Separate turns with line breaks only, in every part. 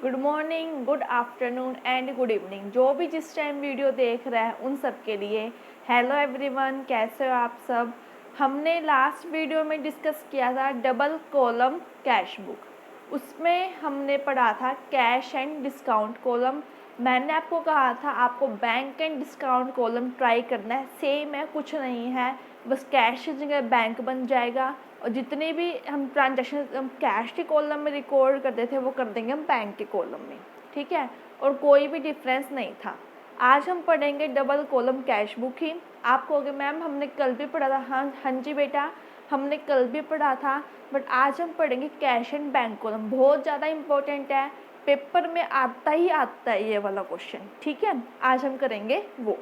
Good morning, good afternoon and good evening. जो भी जिस टाइम वीडियो देख रहा है उन सब के लिए हेलो एवरीवन, कैसे हो आप सब। हमने लास्ट वीडियो में डिस्कस किया था डबल कॉलम कैश बुक। उसमें हमने पढ़ा था कैश एंड डिस्काउंट कॉलम। मैंने आपको कहा था आपको bank and discount column try करना है, सेम है, कुछ नहीं है, बस कैश की जगह बैंक बन जाएगा और जितने भी हम ट्रांजैक्शन हम कैश के कॉलम में रिकॉर्ड करते थे वो कर देंगे हम बैंक के कॉलम में, ठीक है। और कोई भी डिफरेंस नहीं था। आज हम पढ़ेंगे डबल कॉलम कैश बुक ही। आप कहोगे मैम हमने कल भी पढ़ा था। हाँ जी बेटा, हमने कल भी पढ़ा था, बट आज हम पढ़ेंगे कैश एंड बैंक कॉलम। बहुत ज़्यादा इंपॉर्टेंट है, पेपर में आता है ये वाला क्वेश्चन, ठीक है। आज हम करेंगे वो।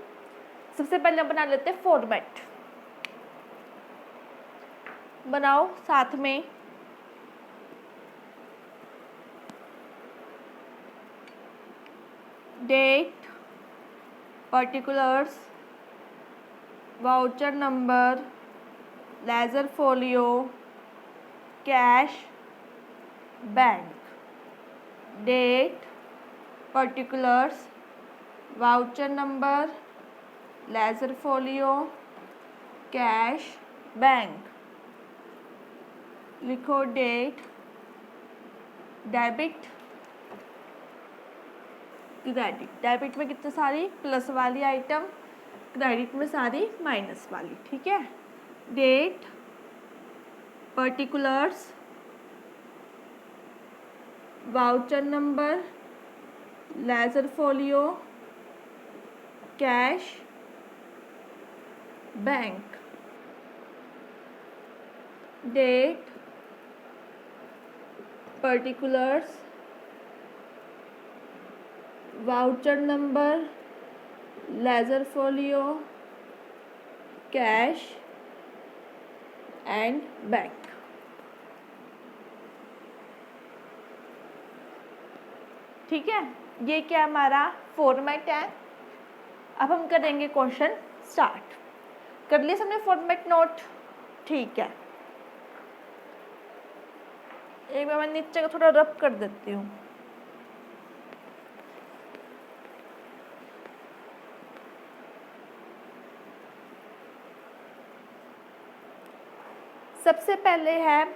सबसे पहले हम बना लेते हैं फॉर्मेट। बनाओ साथ में। Date, particulars, voucher number, ledger folio, cash, bank. Date, particulars, voucher number, ledger folio, cash, bank. लिखो डेट, डेबिट, क्रेडिट। डेबिट में कितनी सारी प्लस वाली आइटम, क्रेडिट में सारी माइनस वाली, ठीक है। Date, particulars, voucher number, ledger folio, cash, bank. Date, particulars, voucher number, ledger folio, cash and bank. ठीक है, ये क्या हमारा फॉर्मेट है। अब हम करेंगे क्वेश्चन स्टार्ट। कर लिया सबने फॉर्मेट नोट, ठीक है। एक बार मैं नीचे को थोड़ा रब कर देती हूँ। सबसे पहले है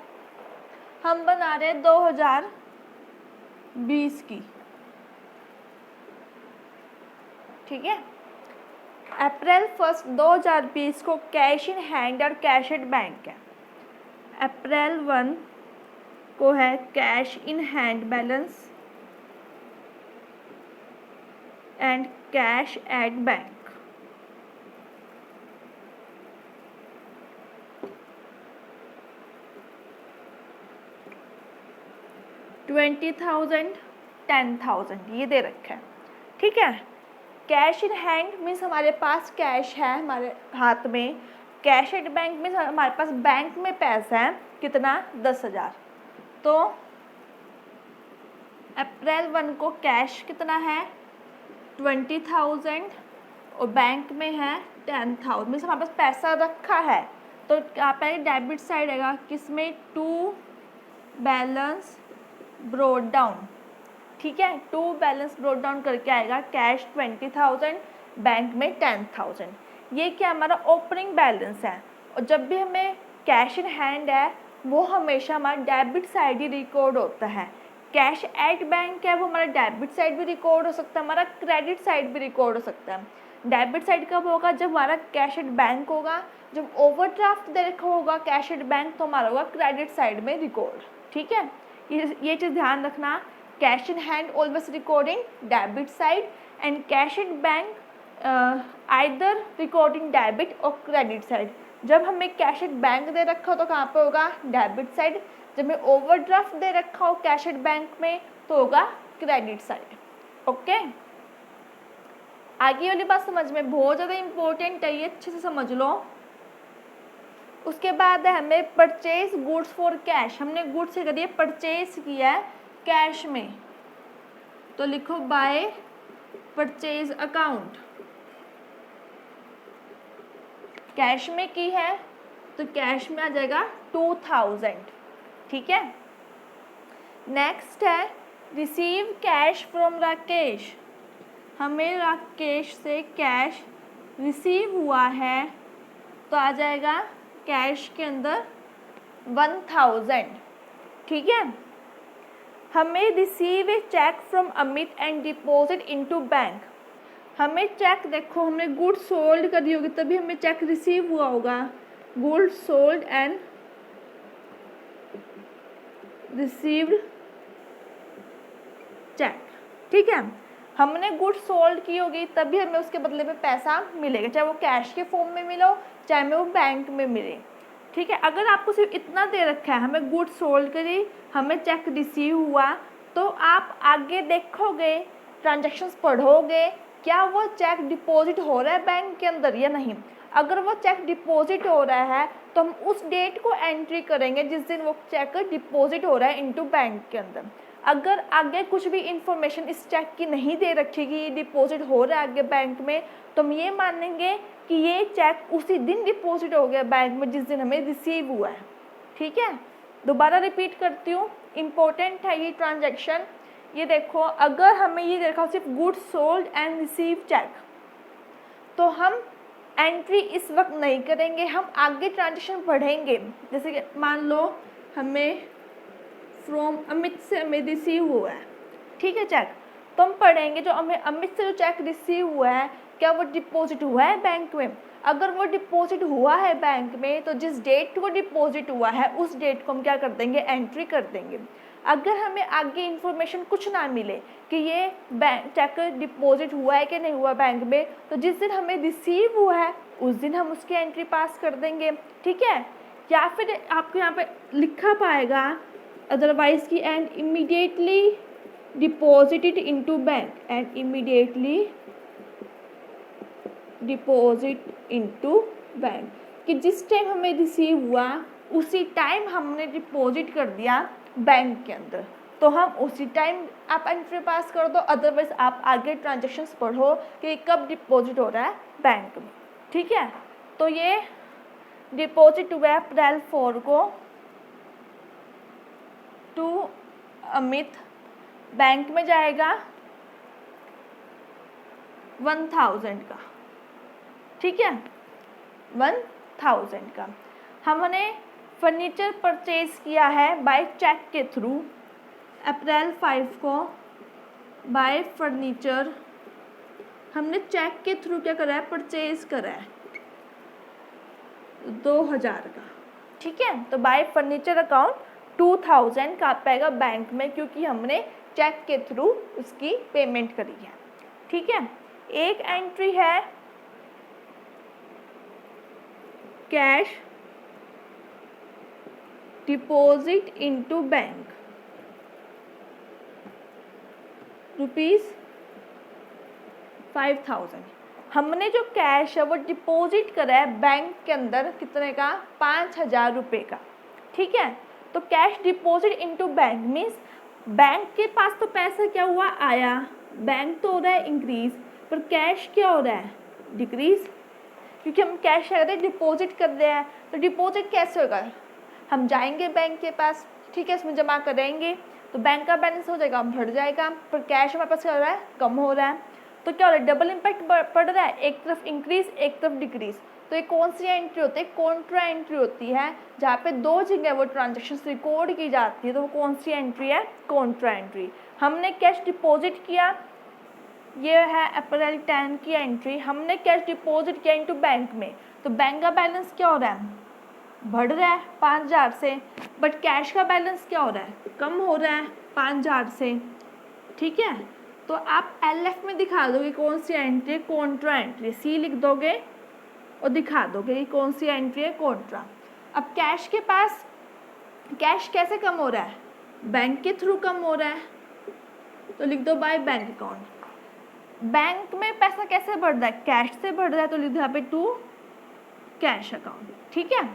हम बना रहे 2020 की, ठीक है। अप्रैल 1 2020 को कैश इन हैंड और कैश एट बैंक है। अप्रैल 1 को है cash in hand balance and cash at bank. $20,000, $10,000 ये दे रखा है, ठीक है। कैश इन हैंड मीन्स हमारे पास कैश है हमारे हाथ में। कैश एट बैंक मीन्स हमारे पास बैंक में पैसा है, कितना, 10,000। तो अप्रैल 1 को कैश कितना है, 20,000 और बैंक में है 10,000। मीन्स हमारे पास पैसा रखा है। तो क्या पहले डेबिट साइड आएगा, किसमें, टू बैलेंस ब्रोड डाउन, ठीक है। टू बैलेंस ब्रोड डाउन करके आएगा कैश 20,000, बैंक में 10,000। ये क्या हमारा ओपनिंग बैलेंस है। और जब भी हमें कैश इन हैंड है वो हमेशा हमारा डेबिट साइड ही रिकॉर्ड होता है। कैश एट बैंक है वो हमारा डेबिट साइड भी रिकॉर्ड हो सकता है, हमारा क्रेडिट साइड भी रिकॉर्ड हो सकता है। डेबिट साइड कब होगा, जब हमारा कैश एट बैंक होगा। जब ओवरड्राफ्ट दे रखा होगा कैश एट बैंक तो हमारा होगा क्रेडिट साइड में रिकॉर्ड, ठीक है। ये चीज़ ध्यान रखना। Cash in hand always recording debit side and cash in bank either recording debit और क्रेडिट साइड। जब हमें कैश एट बैंक दे रखा हो तो कहाँ पे होगा, डेबिट साइड। जब हमें ओवरड्राफ्ट दे रखा हो कैश एट बैंक में तो होगा क्रेडिट साइड, ओके। आगे वाली बात समझ में बहुत ज़्यादा इंपॉर्टेंट है, ये अच्छे से समझ लो। उसके बाद है हमें परचेज गुड्स फॉर कैश। हमने गुड्स के जरिए परचेज किया है कैश में, तो लिखो बाय परचेज अकाउंट। कैश में की है तो कैश में आ जाएगा 2000, ठीक है। नेक्स्ट है रिसीव कैश फ्रॉम राकेश, हमें राकेश से कैश रिसीव हुआ है, तो आ जाएगा कैश के अंदर 1000, ठीक है। हमें receive a cheque from Amit and deposit into bank, हमें चेक देखो हमने गुड सोल्ड करी होगी तभी हमें चेक रिसीव हुआ होगा, good sold and received cheque, ठीक है। हमने गुड सोल्ड की होगी तभी हमें उसके बदले में पैसा मिलेगा, चाहे वो कैश के फॉर्म में मिलो चाहे हमें वो बैंक में मिले, ठीक है। अगर आपको सिर्फ इतना दे रखा है हमें गुड सोल्ड करी, हमें चेक रिसीव हुआ, तो आप आगे देखोगे, ट्रांजैक्शंस पढ़ोगे, क्या वो चेक डिपॉजिट हो रहा है बैंक के अंदर या नहीं। अगर वो चेक डिपॉजिट हो रहा है तो हम उस डेट को एंट्री करेंगे जिस दिन वो चेक डिपॉजिट हो रहा है इनटू बैंक के अंदर। अगर आगे कुछ भी इंफॉर्मेशन इस चेक की नहीं दे रखी कि ये डिपॉजिट हो रहा है आगे बैंक में, तो हम ये मानेंगे कि ये चेक उसी दिन डिपॉजिट हो गया बैंक में जिस दिन हमें रिसीव हुआ है, ठीक है। दोबारा रिपीट करती हूँ, इम्पोर्टेंट है ये ट्रांजैक्शन। ये देखो, अगर हमें ये देखा सिर्फ good sold and receive cheque, तो हम एंट्री इस वक्त नहीं करेंगे, हम आगे ट्रांजैक्शन पढ़ेंगे। जैसे कि मान लो हमें फ्रॉम अमित से हमें रिसीव हुआ है, ठीक है चेक, तो हम पढ़ेंगे जो हमें अमित से जो चेक रिसीव हुआ है क्या वो डिपॉजिट हुआ है बैंक में। अगर वो डिपॉजिट हुआ है बैंक में तो जिस डेट को डिपॉजिट हुआ है उस डेट को हम क्या कर देंगे, एंट्री कर देंगे। अगर हमें आगे इन्फॉर्मेशन कुछ ना मिले कि ये बैंक चेक डिपॉजिट हुआ है कि नहीं हुआ बैंक में, तो जिस दिन हमें रिसीव हुआ है उस दिन हम उसकी एंट्री पास कर देंगे, ठीक है। या फिर आपको यहाँ पे लिखा पाएगा अदरवाइज की and immediately deposited into bank, and immediately deposit into bank, कि जिस टाइम हमें रिसीव हुआ उसी टाइम हमने डिपॉजिट कर दिया बैंक के अंदर, तो हम उसी टाइम आप एंट्री पास कर दो। अदरवाइज आप आगे ट्रांजैक्शंस पढ़ो कि कब डिपॉजिट हो रहा है बैंक में, ठीक है। तो ये डिपॉजिट हुआ अप्रैल 4 को टू अमित, बैंक में जाएगा 1000 का, ठीक है, 1000 का। हमने फर्नीचर परचेज किया है बाय चेक के थ्रू अप्रैल 5 को, बाय फर्नीचर हमने चेक के थ्रू क्या करा है, परचेज करा है 2000 का, ठीक है। तो बाय फर्नीचर अकाउंट 2000 का पाएगा बैंक में, क्योंकि हमने चेक के थ्रू उसकी पेमेंट करी है, ठीक है। एक एंट्री है कैश डिपॉजिट इनटू बैंक ₹5000। हमने जो कैश है वो डिपॉजिट करा है बैंक के अंदर कितने का, 5000 रुपये का, ठीक है। तो cash deposit into bank means bank के पास तो पैसा क्या हुआ, आया, बैंक तो हो रहा है इंक्रीज, पर कैश क्या हो रहा है, डिक्रीज, क्योंकि हम कैश डिपॉजिट कर रहे हैं। तो डिपॉजिट कैसे होगा, हम जाएंगे बैंक के पास, ठीक है, इसमें जमा करेंगे तो बैंक का बैलेंस हो जाएगा, बढ़ जाएगा, पर कैश हमारे पास क्या हो रहा है, कम हो रहा है। तो क्या हो रहा है, डबल इम्पैक्ट पड़ रहा है, एक तरफ इंक्रीज एक तरफ डिक्रीज। तो ये कौन सी एंट्री होती है, कॉन्ट्रा एंट्री होती है, जहाँ पे दो जगह वो ट्रांजेक्शन रिकॉर्ड की जाती है, तो वो कौन सी एंट्री है, कॉन्ट्रा एंट्री। हमने कैश डिपॉजिट किया, ये है अप्रैल 10 की एंट्री, हमने कैश डिपॉजिट किया इनटू बैंक में, तो बैंक का बैलेंस क्या हो रहा है, बढ़ रहा है 5000 से, बट कैश का बैलेंस क्या हो रहा है, कम हो रहा है 5000 से, ठीक है। तो आप LF में दिखा दोगे कौन सी एंट्री है, कॉन्ट्रा एंट्री, C लिख दोगे और दिखा दोगे कि कौन सी एंट्री है, कॉन्ट्रा। अब कैश के पास, कैश कैसे कम हो रहा है, बैंक के थ्रू कम हो रहा है, तो लिख दो बाय बैंक अकाउंट। बैंक में पैसा कैसे बढ़ रहा है, कैश से बढ़ रहा है, तो लिख दो यहाँ पे टू कैश अकाउंट, ठीक है।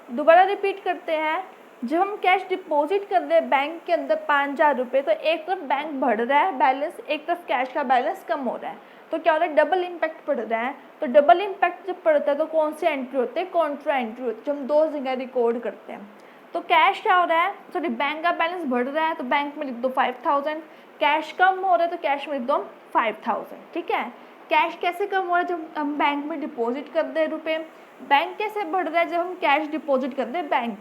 दोबारा रिपीट करते हैं, जब हम कैश डिपॉजिट कर रहे हैं बैंक के अंदर 5000 रुपये, तो एक तरफ बैंक बढ़ रहा है बैलेंस, एक तरफ कैश का बैलेंस कम हो रहा है, तो क्या हो रहा है, डबल इम्पैक्ट पड़ रहा है। तो डबल इम्पैक्ट जब पड़ता है तो कौन सी एंट्री होती है, कॉन्ट्रा एंट्री होती है, जो हम दो जगह रिकॉर्ड करते हैं। तो कैश क्या हो रहा है, सॉरी बैंक का बैलेंस बढ़ रहा है तो बैंक में लिख दो 5000, कैश कम हो रहा है तो कैश में लिख दो 5000, ठीक है। कैश कैसे कम हो रहा है, जब हम बैंक में डिपॉजिट कर दे रुपए। बैंक कैसे बढ़ रहा है, जब हम कैश डिपॉजिट कर दे बैंक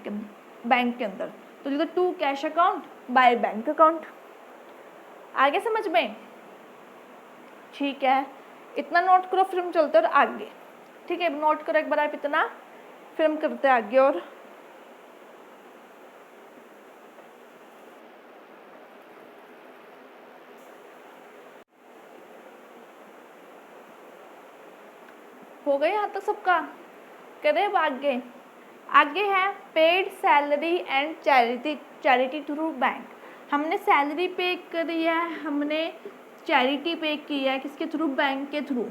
के अंदर। तो लिख दो to cash account by bank account. आगे समझ में, ठीक है, इतना नोट करो फिर हम चलते और आगे, ठीक है। नोट करो एक बार आप इतना, फिर हम करते हैं आगे। और हो गया यहाँ तक सबका, करें अब आगे। आगे है paid salary and charity through bank. हमने सैलरी पे करी है, हमने चैरिटी पे की है, किसके थ्रू, बैंक के थ्रू।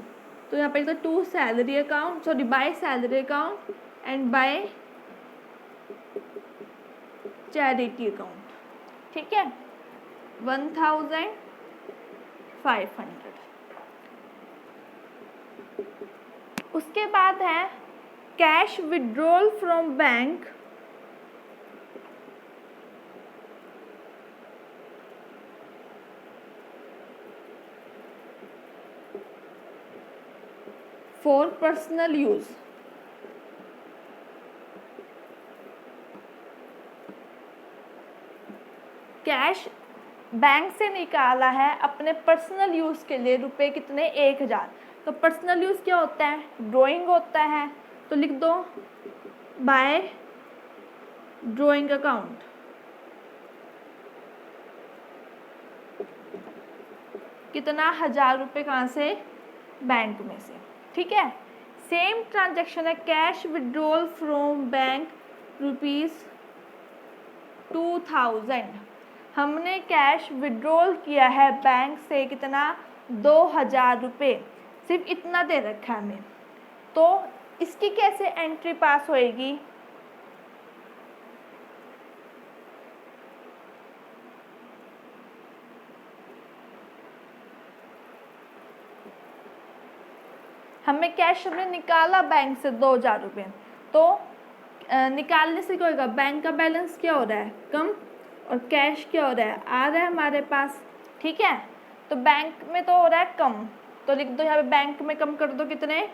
तो यहाँ पे लिखते to salary account, sorry by salary account and by charity account, ठीक है। 1500। उसके बाद है cash withdrawal from bank for personal use. Cash bank से निकाला है अपने पर्सनल यूज़ के लिए, रुपए कितने, 1000। तो पर्सनल यूज़ क्या होता है, ड्राइंग होता है। तो लिख दो बाय ड्राइंग अकाउंट। कितना, 1000 रुपये कहाँ से, बैंक में से, ठीक है। सेम ट्रांजैक्शन है कैश विड्रॉल फ्रॉम बैंक ₹2000। हमने कैश विड्रॉल किया है बैंक से, कितना, 2000 रुपये, सिर्फ इतना दे रखा है हमें। तो इसकी कैसे एंट्री पास होएगी, हमें कैश हमने निकाला बैंक से 2000 रुपये, तो निकालने से क्या होगा, बैंक का बैलेंस क्या हो रहा है, कम, और कैश क्या हो रहा है, आ रहा है हमारे पास, ठीक है। तो बैंक में तो हो रहा है कम, तो लिख दो यहाँ पे बैंक में कम कर दो कितने,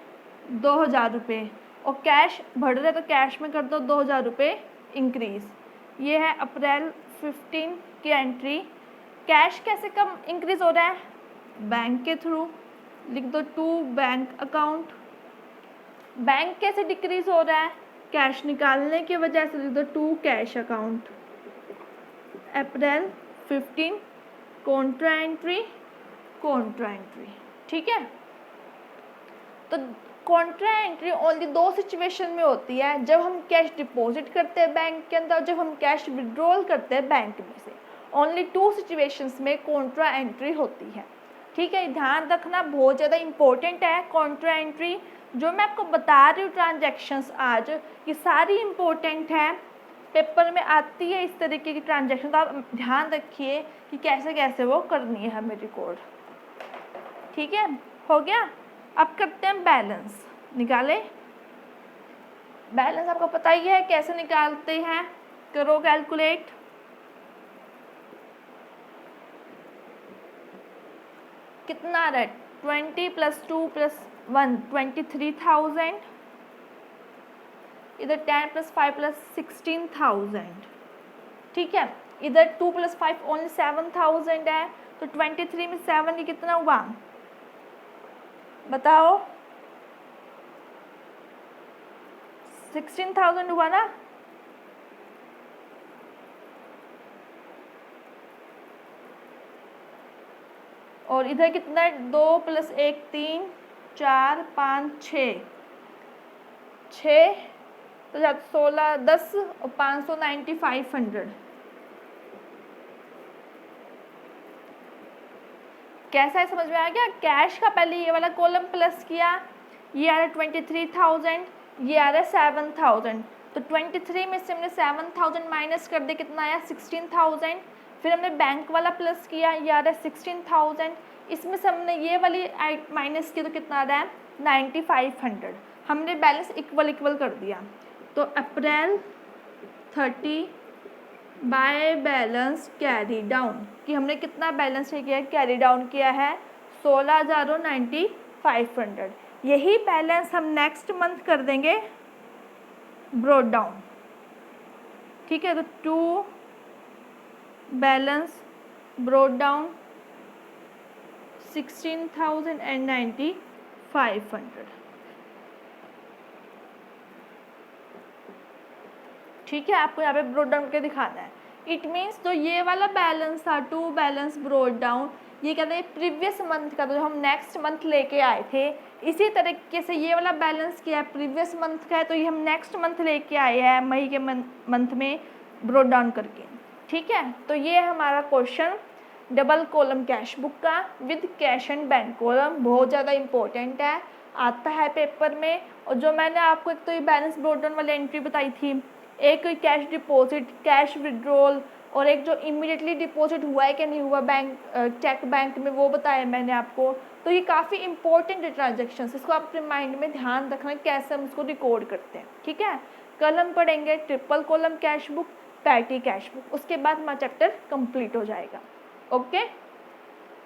2000 रुपये। और कैश बढ़ रहा है तो कैश में कर दो 2000 रुपये इंक्रीज। ये है अप्रैल 15 की एंट्री। कैश कैसे कम इंक्रीज हो रहा है, बैंक के थ्रू, लिख दो टू बैंक अकाउंट। बैंक कैसे डिक्रीज हो रहा है, कैश निकालने की वजह से, लिख दो to cash account. April 15 contra entry, ठीक है। तो कॉन्ट्रा एंट्री ओनली 2 सिचुएशन में होती है, जब हम कैश डिपॉजिट करते हैं बैंक के अंदर, जब हम कैश विड्रॉल करते हैं बैंक में से। ओनली 2 सिचुएशंस में कॉन्ट्रा एंट्री होती है, ठीक है। ध्यान रखना, बहुत ज़्यादा इंपॉर्टेंट है कॉन्ट्रा एंट्री। जो मैं आपको बता रही हूँ ट्रांजैक्शंस आज, ये सारी इंपॉर्टेंट है, पेपर में आती है इस तरीके की ट्रांजैक्शन। तो आप ध्यान रखिए कि कैसे कैसे वो करनी है हमें रिकॉर्ड, ठीक है। हो गया, अब करते हैं बैलेंस। निकाले बैलेंस, आपको पता ही है कैसे निकालते हैं, करो कैलकुलेट। कितना आ रहा है, 20 + 2 + 1 23,000, इधर 10 + 5 + 16,000, ठीक है। इधर 2 + 5 ओनली 7,000 है, तो 23 में 7 ये कितना हुआ, बताओ, 16,000 हुआ ना। और इधर कितना है, 2 + 1 3 4 5 6 तो 16 10 और 590 500। कैसा है, समझ में आ गया। कैश का पहले ये वाला कॉलम प्लस किया, ये आ रहा है 23,000, ये आ रहा है 7,000। तो 23 में से हमने 7,000 माइनस कर दिया, कितना आया 16,000। फिर हमने बैंक वाला प्लस किया, ये आ रहा है 16,000। इसमें से हमने ये वाली माइनस की, तो कितना आ रहा है 9500। हमने बैलेंस इक्वल कर दिया। तो अप्रैल 30 बाय बैलेंस कैरी डाउन, कि हमने कितना बैलेंस किया है, कैरी डाउन किया है 16,9500। यही बैलेंस हम नेक्स्ट मंथ कर देंगे ब्रॉड डाउन, ठीक है। तो 2 बैलेंस ब्रॉड डाउन 16,9500, ठीक है। आपको यहाँ पे ब्रॉड डाउन करके दिखाना है। इट मीन्स जो ये वाला बैलेंस था 2 बैलेंस ब्रॉड डाउन, ये कहते हैं प्रीवियस मंथ का, तो जो हम नेक्स्ट मंथ लेके आए थे, इसी तरीके से ये वाला बैलेंस किया है प्रीवियस मंथ का है, तो ये हम नेक्स्ट मंथ लेके आए हैं मई के मंथ में ब्रॉड डाउन करके, ठीक है। तो ये हमारा question double column cash book का with cash and bank column, बहुत ज़्यादा इंपॉर्टेंट है, आता है पेपर में। और जो मैंने आपको एक तो ये बैलेंस ब्रॉड डाउन वाली एंट्री बताई थी, एक कैश डिपॉजिट, कैश विड्रॉल, और एक जो इमीडिएटली डिपॉजिट हुआ है कि नहीं हुआ बैंक चेक बैंक में, वो बताया मैंने आपको। तो ये काफ़ी इंपॉर्टेंट है ट्रांजेक्शन, इसको आप अपने माइंड में ध्यान रखना कैसे हम उसको रिकॉर्ड करते हैं, ठीक है। कल हम पढ़ेंगे triple column cash book, petty cash book, उसके बाद हमारा चैप्टर कंप्लीट हो जाएगा। ओके,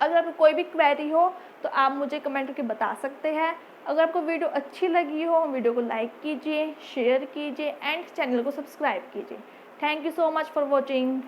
अगर आपको कोई भी क्वेरी हो तो आप मुझे कमेंट करके बता सकते हैं। अगर आपको वीडियो अच्छी लगी हो, वीडियो को लाइक कीजिए, शेयर कीजिए एंड चैनल को सब्सक्राइब कीजिए। Thank you so much for watching.